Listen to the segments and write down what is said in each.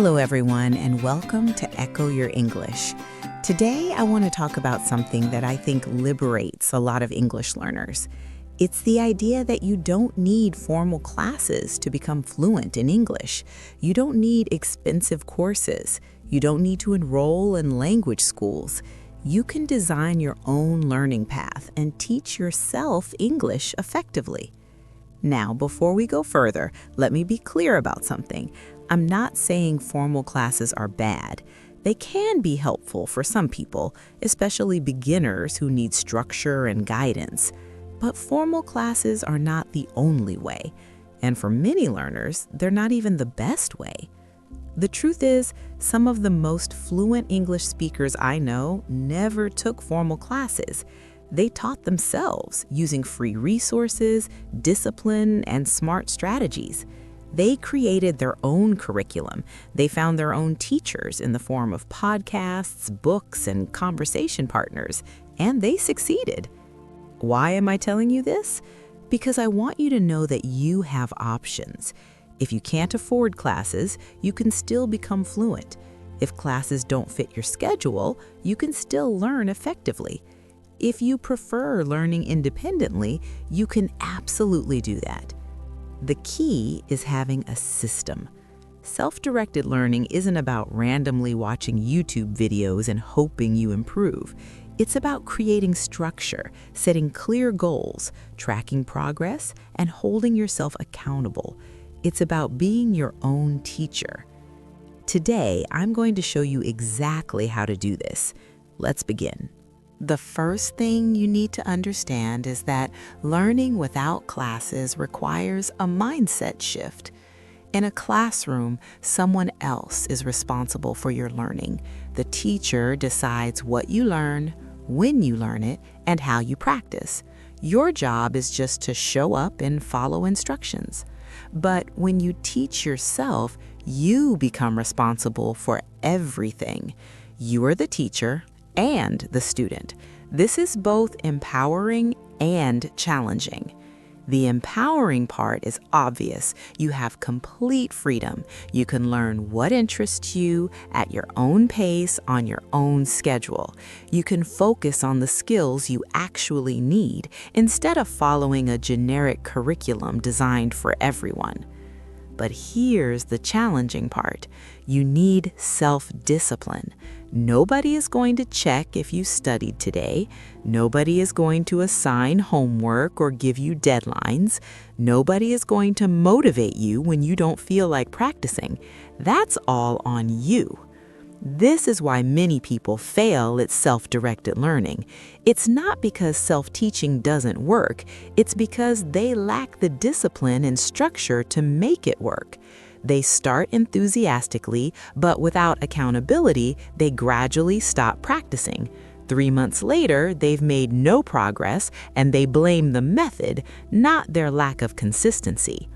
Hello, everyone, and welcome to Echo Your English. Today, I want to talk about something that I think liberates a lot of English learners. It's the idea that you don't need formal classes to become fluent in English. You don't need expensive courses. You don't need to enroll in language schools. You can design your own learning path and teach yourself English effectively. Now, before we go further, let me be clear about something. I'm not saying formal classes are bad. They can be helpful for some people, especially beginners who need structure and guidance. But formal classes are not the only way. And for many learners, they're not even the best way. The truth is, some of the most fluent English speakers I know never took formal classes. They taught themselves using free resources, discipline, and smart strategies. They created their own curriculum. They found their own teachers in the form of podcasts, books, and conversation partners, and they succeeded. Why am I telling you this? Because I want you to know that you have options. If you can't afford classes, you can still become fluent. If classes don't fit your schedule, you can still learn effectively. If you prefer learning independently, you can absolutely do that. The key is having a system. Self-directed learning isn't about randomly watching YouTube videos and hoping you improve. It's about creating structure, setting clear goals, tracking progress, and holding yourself accountable. It's about being your own teacher. Today, I'm going to show you exactly how to do this. Let's begin. The first thing you need to understand is that learning without classes requires a mindset shift. In a classroom, someone else is responsible for your learning. The teacher decides what you learn, when you learn it, and how you practice. Your job is just to show up and follow instructions. But when you teach yourself, you become responsible for everything. You are the teacher and the student. This is both empowering and challenging. The empowering part is obvious. You have complete freedom. You can learn what interests you at your own pace on your own schedule. You can focus on the skills you actually need instead of following a generic curriculum designed for everyone. But here's the challenging part. You need self-discipline. Nobody is going to check if you studied today. Nobody is going to assign homework or give you deadlines. Nobody is going to motivate you when you don't feel like practicing. That's all on you. This is why many people fail at self-directed learning. It's not because self-teaching doesn't work. It's because they lack the discipline and structure to make it work. They start enthusiastically, but without accountability, they gradually stop practicing. 3 months later, they've made no progress, and they blame the method, not their lack of consistency.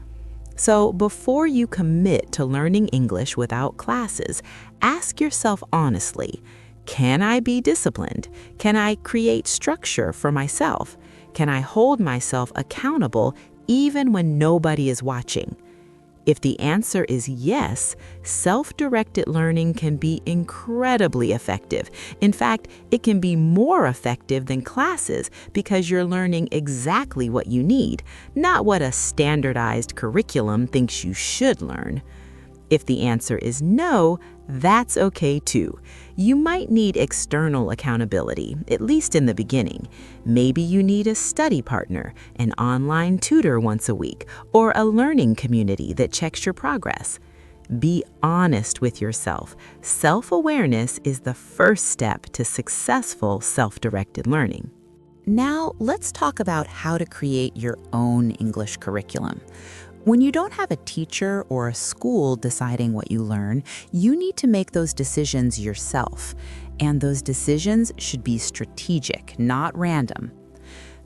So before you commit to learning English without classes, ask yourself honestly, can I be disciplined? Can I create structure for myself? Can I hold myself accountable even when nobody is watching? If the answer is yes, self-directed learning can be incredibly effective. In fact, it can be more effective than classes because you're learning exactly what you need, not what a standardized curriculum thinks you should learn. If the answer is no, that's okay too. You might need external accountability, at least in the beginning. Maybe you need a study partner, an online tutor once a week, or a learning community that checks your progress. Be honest with yourself. Self-awareness is the first step to successful self-directed learning. Now, let's talk about how to create your own English curriculum. When you don't have a teacher or a school deciding what you learn, you need to make those decisions yourself. And those decisions should be strategic, not random.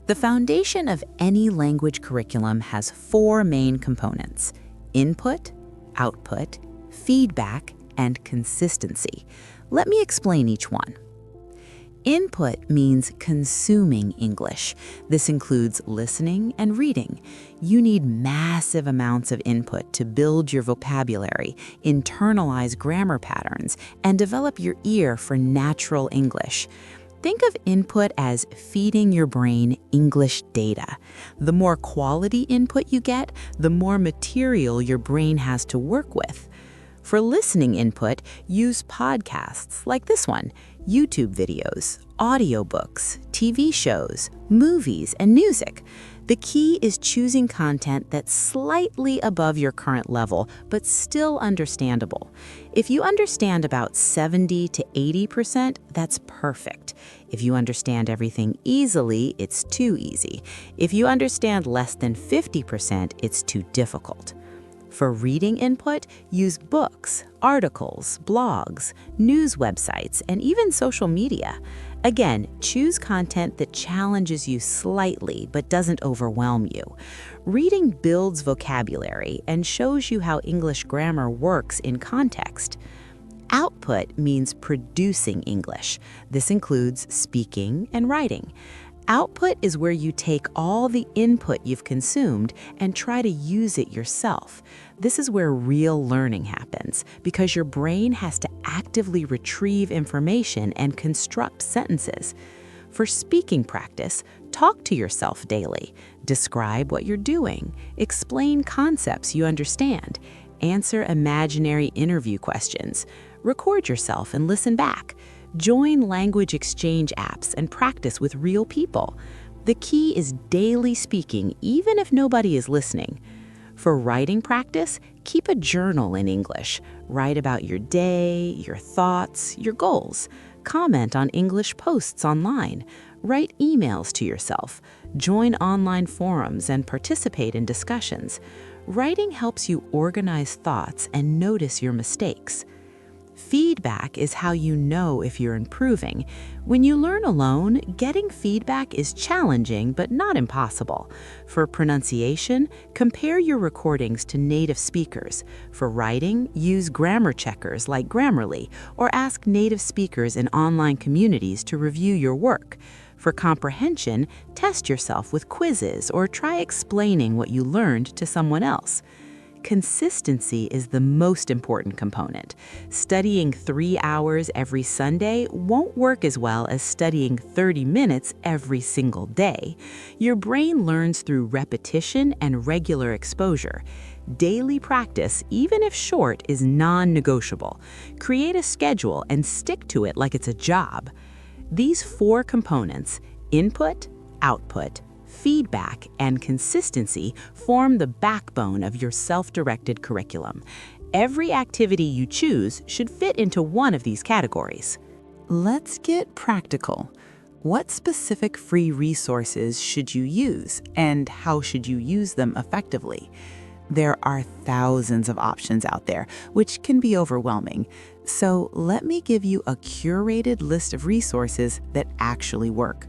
The foundation of any language curriculum has 4 main components: input, output, feedback, and consistency. Let me explain each one. Input means consuming English. This includes listening and reading. You need massive amounts of input to build your vocabulary, internalize grammar patterns, and develop your ear for natural English. Think of input as feeding your brain English data. The more quality input you get, the more material your brain has to work with. For listening input, use podcasts like this one, YouTube videos, audiobooks, TV shows, movies, and music. The key is choosing content that's slightly above your current level, but still understandable. If you understand about 70 to 80%, that's perfect. If you understand everything easily, it's too easy. If you understand less than 50%, it's too difficult. For reading input, use books, articles, blogs, news websites, and even social media. Again, choose content that challenges you slightly but doesn't overwhelm you. Reading builds vocabulary and shows you how English grammar works in context. Output means producing English. This includes speaking and writing. Output is where you take all the input you've consumed and try to use it yourself. This is where real learning happens, because your brain has to actively retrieve information and construct sentences. For speaking practice, talk to yourself daily. Describe what you're doing. Explain concepts you understand. Answer imaginary interview questions. Record yourself and listen back. Join language exchange apps and practice with real people. The key is daily speaking, even if nobody is listening. For writing practice, keep a journal in English. Write about your day, your thoughts, your goals. Comment on English posts online. Write emails to yourself. Join online forums and participate in discussions. Writing helps you organize thoughts and notice your mistakes. Feedback is how you know if you're improving. When you learn alone, getting feedback is challenging but not impossible. For pronunciation, compare your recordings to native speakers. For writing, use grammar checkers like Grammarly, or ask native speakers in online communities to review your work. For comprehension, test yourself with quizzes or try explaining what you learned to someone else. Consistency is the most important component. Studying 3 hours every Sunday won't work as well as studying 30 minutes every single day. Your brain learns through repetition and regular exposure. Daily practice, even if short, is non-negotiable. Create a schedule and stick to it like it's a job. These 4 components, input, output, feedback, and consistency, form the backbone of your self-directed curriculum. Every activity you choose should fit into one of these categories. Let's get practical. What specific free resources should you use, and how should you use them effectively? There are thousands of options out there, which can be overwhelming. So let me give you a curated list of resources that actually work.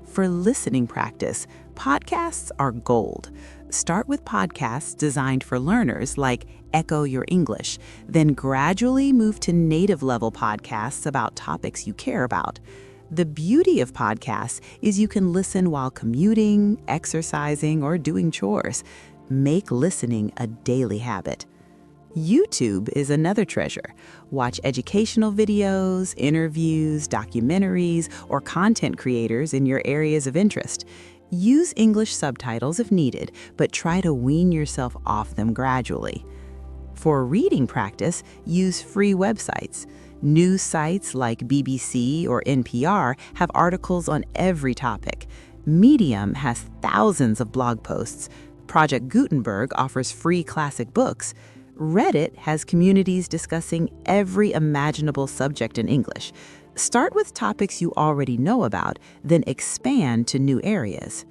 For listening practice, podcasts are gold. Start with podcasts designed for learners like Echo Your English, then gradually move to native-level podcasts about topics you care about. The beauty of podcasts is you can listen while commuting, exercising, or doing chores. Make listening a daily habit. YouTube is another treasure. Watch educational videos, interviews, documentaries, or content creators in your areas of interest. Use English subtitles if needed, but try to wean yourself off them gradually. For reading practice, use free websites. News sites like BBC or NPR have articles on every topic. Medium has thousands of blog posts. Project Gutenberg offers free classic books. Reddit has communities discussing every imaginable subject in English. Start with topics you already know about, then expand to new areas.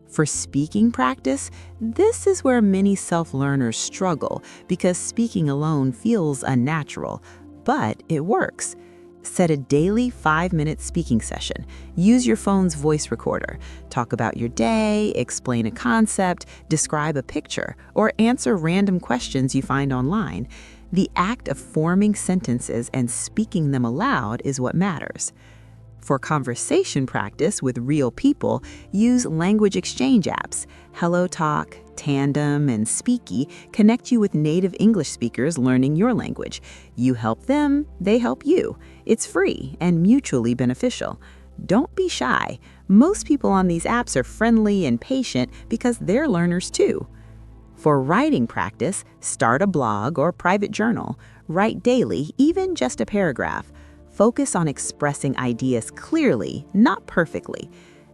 For speaking practice, this is where many self-learners struggle because speaking alone feels unnatural, but it works. Set a daily 5-minute speaking session. Use your phone's voice recorder. Talk about your day, explain a concept, describe a picture, or answer random questions you find online. The act of forming sentences and speaking them aloud is what matters. For conversation practice with real people, use language exchange apps. HelloTalk, Tandem, and Speaky connect you with native English speakers learning your language. You help them, they help you. It's free and mutually beneficial. Don't be shy. Most people on these apps are friendly and patient because they're learners too. For writing practice, start a blog or private journal. Write daily, even just a paragraph. Focus on expressing ideas clearly, not perfectly.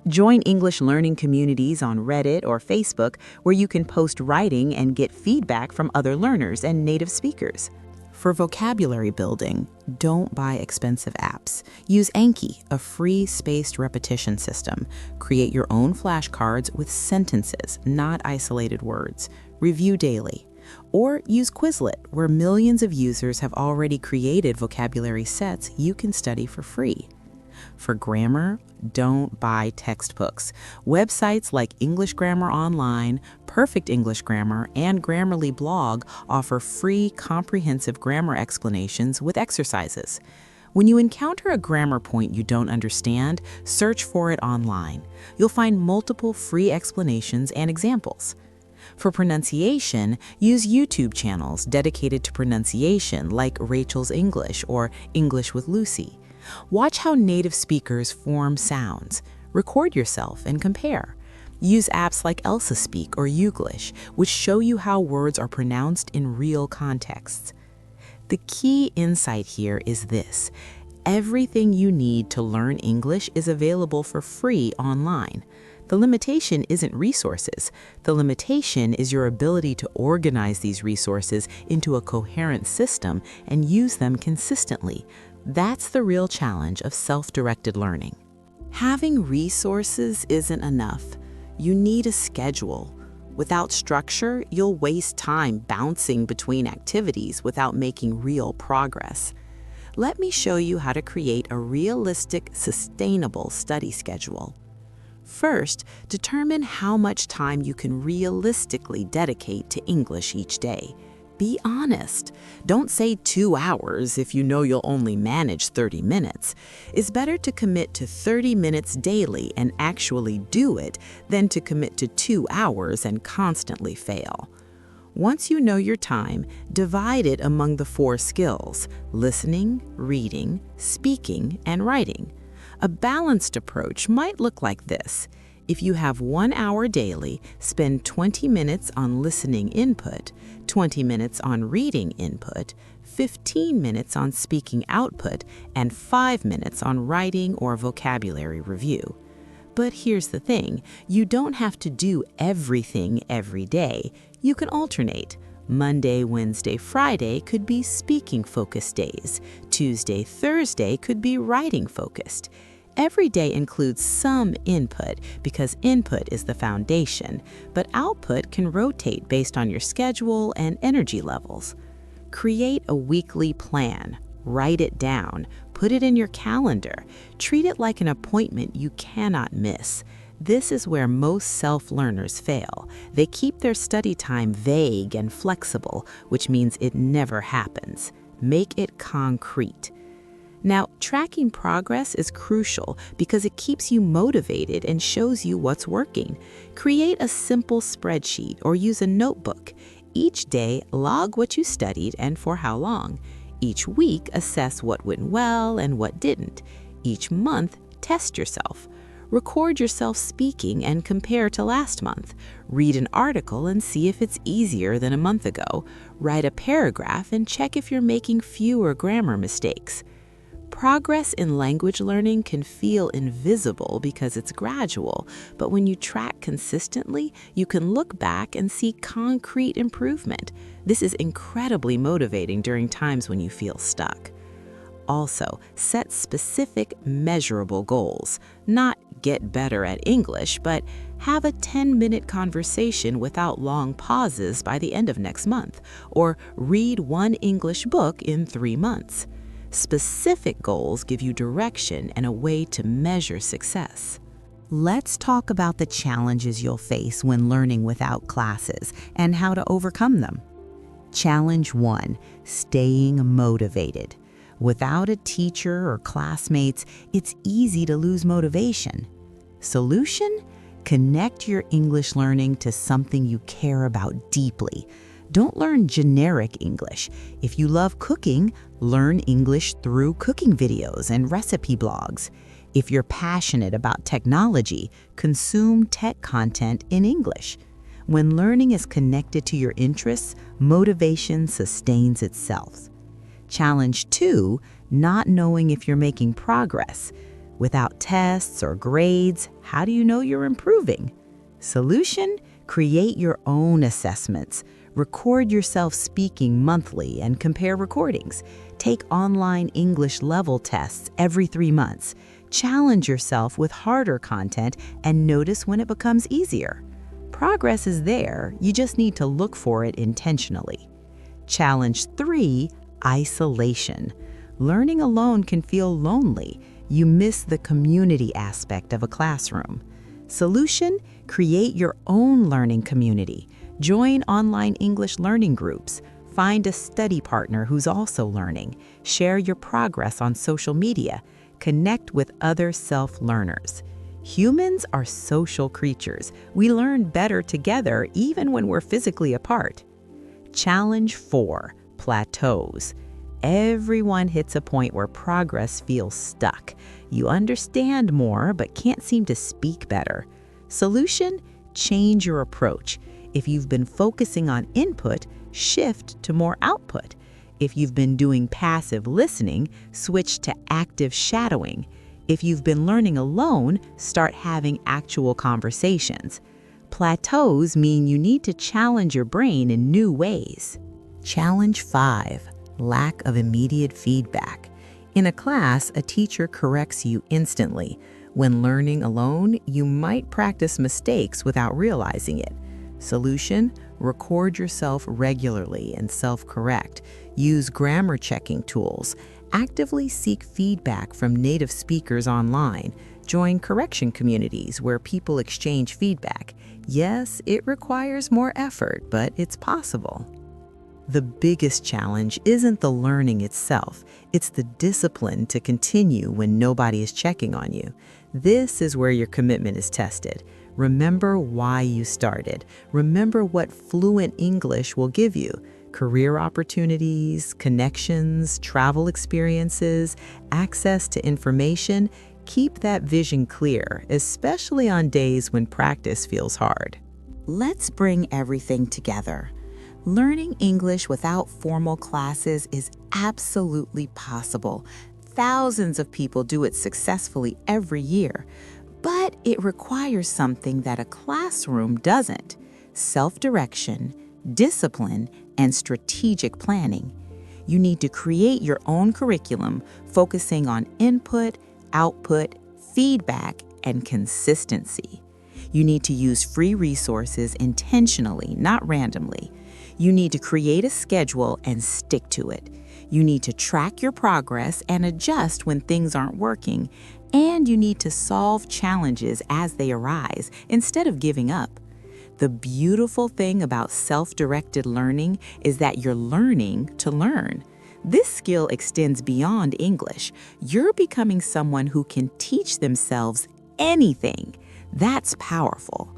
Join English learning communities on Reddit or Facebook where you can post writing and get feedback from other learners and native speakers. For vocabulary building, don't buy expensive apps. Use Anki, a free spaced repetition system. Create your own flashcards with sentences, not isolated words. Review daily. Or use Quizlet, where millions of users have already created vocabulary sets you can study for free. For grammar, don't buy textbooks. Websites like English Grammar Online, Perfect English Grammar, and Grammarly blog offer free, comprehensive grammar explanations with exercises. When you encounter a grammar point you don't understand, search for it online. You'll find multiple free explanations and examples. For pronunciation, use YouTube channels dedicated to pronunciation like Rachel's English or English with Lucy. Watch how native speakers form sounds. Record yourself and compare. Use apps like Elsa Speak or Youglish, which show you how words are pronounced in real contexts. The key insight here is this: everything you need to learn English is available for free online. The limitation isn't resources. The limitation is your ability to organize these resources into a coherent system and use them consistently. That's the real challenge of self-directed learning. Having resources isn't enough. You need a schedule. Without structure, you'll waste time bouncing between activities without making real progress. Let me show you how to create a realistic, sustainable study schedule. First, determine how much time you can realistically dedicate to English each day. Be honest. Don't say 2 hours if you know you'll only manage 30 minutes. It's better to commit to 30 minutes daily and actually do it than to commit to 2 hours and constantly fail. Once you know your time, divide it among the 4 skills: listening, reading, speaking, and writing. A balanced approach might look like this. If you have 1 hour daily, spend 20 minutes on listening input, 20 minutes on reading input, 15 minutes on speaking output, and 5 minutes on writing or vocabulary review. But here's the thing, you don't have to do everything every day. You can alternate. Monday, Wednesday, Friday could be speaking-focused days. Tuesday, Thursday could be writing-focused. Every day includes some input because input is the foundation, but output can rotate based on your schedule and energy levels. Create a weekly plan. Write it down. Put it in your calendar. Treat it like an appointment you cannot miss. This is where most self-learners fail. They keep their study time vague and flexible, which means it never happens. Make it concrete. Now, tracking progress is crucial because it keeps you motivated and shows you what's working. Create a simple spreadsheet or use a notebook. Each day, log what you studied and for how long. Each week, assess what went well and what didn't. Each month, test yourself. Record yourself speaking and compare to last month. Read an article and see if it's easier than a month ago. Write a paragraph and check if you're making fewer grammar mistakes. Progress in language learning can feel invisible because it's gradual, but when you track consistently, you can look back and see concrete improvement. This is incredibly motivating during times when you feel stuck. Also, set specific, measurable goals. Not get better at English, but have a 10-minute conversation without long pauses by the end of next month, or read 1 English book in 3 months. Specific goals give you direction and a way to measure success. Let's talk about the challenges you'll face when learning without classes and how to overcome them. Challenge 1: staying motivated. Without a teacher or classmates, it's easy to lose motivation. Solution? Connect your English learning to something you care about deeply. Don't learn generic English. If you love cooking, learn English through cooking videos and recipe blogs. If you're passionate about technology, consume tech content in English. When learning is connected to your interests, motivation sustains itself. Challenge 2, not knowing if you're making progress. Without tests or grades, how do you know you're improving? Solution? Create your own assessments. Record yourself speaking monthly and compare recordings. Take online English level tests every 3 months. Challenge yourself with harder content and notice when it becomes easier. Progress is there, you just need to look for it intentionally. Challenge 3, isolation. Learning alone can feel lonely. You miss the community aspect of a classroom. Solution? Create your own learning community. Join online English learning groups. Find a study partner who's also learning. Share your progress on social media. Connect with other self-learners. Humans are social creatures. We learn better together even when we're physically apart. Challenge 4, plateaus. Everyone hits a point where progress feels stuck. You understand more but can't seem to speak better. Solution? Change your approach. If you've been focusing on input, shift to more output. If you've been doing passive listening, switch to active shadowing. If you've been learning alone, start having actual conversations. Plateaus mean you need to challenge your brain in new ways. Challenge 5, lack of immediate feedback. In a class, a teacher corrects you instantly. When learning alone, you might practice mistakes without realizing it. Solution? Record yourself regularly and self-correct. Use grammar checking tools. Actively seek feedback from native speakers online. Join correction communities where people exchange feedback. Yes, it requires more effort, but it's possible. The biggest challenge isn't the learning itself. It's the discipline to continue when nobody is checking on you. This is where your commitment is tested. Remember why you started. Remember what fluent English will give you. Career opportunities, connections, travel experiences, access to information. Keep that vision clear, especially on days when practice feels hard. Let's bring everything together. Learning English without formal classes is absolutely possible. Thousands of people do it successfully every year. But it requires something that a classroom doesn't: self-direction, discipline, and strategic planning. You need to create your own curriculum, focusing on input, output, feedback, and consistency. You need to use free resources intentionally, not randomly. You need to create a schedule and stick to it. You need to track your progress and adjust when things aren't working. And you need to solve challenges as they arise instead of giving up. The beautiful thing about self-directed learning is that you're learning to learn. This skill extends beyond English. You're becoming someone who can teach themselves anything. That's powerful.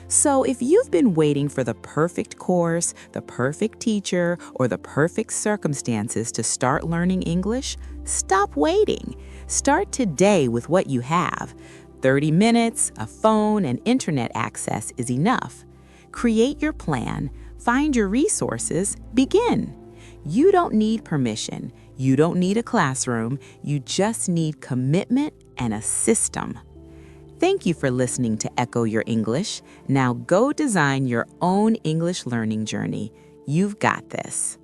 So if you've been waiting for the perfect course, the perfect teacher, or the perfect circumstances to start learning English, stop waiting. Start today with what you have. 30 minutes, a phone, and internet access is enough. Create your plan, find your resources, begin. You don't need permission. You don't need a classroom. You just need commitment and a system. Thank you for listening to Echo Your English. Now go design your own English learning journey. You've got this.